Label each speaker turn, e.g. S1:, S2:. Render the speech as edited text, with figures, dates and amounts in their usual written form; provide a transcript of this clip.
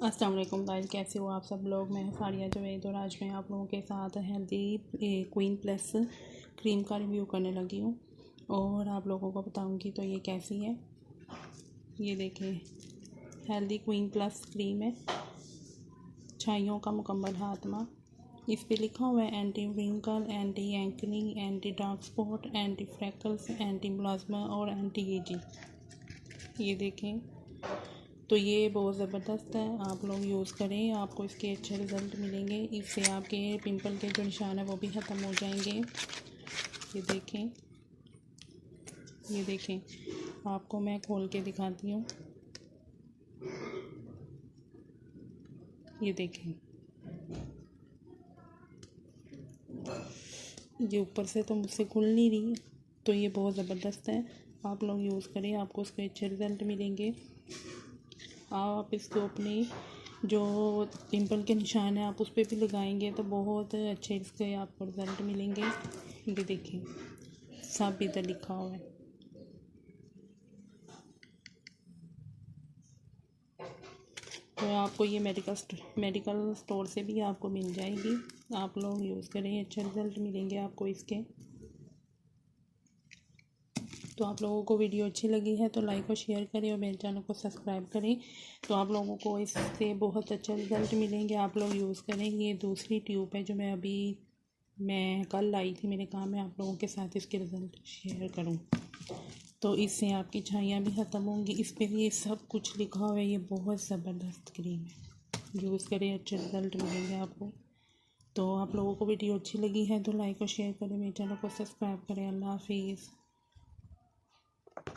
S1: अस्सलाम वालेकुम गाइस, कैसे हो आप सब लोग। मैं फारिया जवेद और आज मैं आप लोगों के साथ हेल्दी क्वीन प्लस क्रीम का रिव्यू करने लगी हूँ और आप लोगों को बताऊँगी तो ये कैसी है। ये देखें, हेल्दी क्वीन प्लस क्रीम है, छाइयों का मुकम्मल खात्मा। इस पे लिखा हुआ है anti wrinkle, anti acne, anti dark spot, anti freckles, anti melasma और एंटी एजिंग। ये देखें, तो ये बहुत ज़बरदस्त है, आप लोग यूज़ करें, आपको इसके अच्छे रिज़ल्ट मिलेंगे। इससे आपके पिंपल के जो निशान है वो भी ख़त्म हो जाएंगे। ये देखें, आपको मैं खोल के दिखाती हूँ। ये देखें, ये ऊपर से तो मुझसे खुल नहीं रही, तो ये बहुत ज़बरदस्त है, आप लोग यूज़ करें, आपको उसके अच्छे रिज़ल्ट मिलेंगे। आप इसको अपने जो पिंपल के निशान है आप उस पर भी लगाएंगे तो बहुत अच्छे इसके आपको रिज़ल्ट मिलेंगे। ये देखिए, सब इधर लिखा हुआ है। तो आपको ये मेडिकल स्टोर से भी आपको मिल जाएगी। आप लोग यूज़ करें, अच्छे रिज़ल्ट मिलेंगे आपको इसके। तो आप लोगों को वीडियो अच्छी लगी है तो लाइक और शेयर करें और मेरे चैनल को सब्सक्राइब करें। तो आप लोगों को इससे बहुत अच्छे रिज़ल्ट मिलेंगे, आप लोग यूज़ करें। ये दूसरी ट्यूब है जो मैं कल लाई थी, मेरे काम है आप लोगों के साथ इसके रिज़ल्ट शेयर करूं। तो इससे आपकी छाइयाँ भी ख़त्म होंगी। इस पर ये सब कुछ लिखा हुआ है, ये बहुत ज़बरदस्त क्रीम है, यूज़ करें, अच्छे रिज़ल्ट मिलेंगे आपको। तो आप लोगों को वीडियो अच्छी लगी है तो लाइक और शेयर करें, मेरे चैनल को सब्सक्राइब करें। अल्लाह हाफिज़।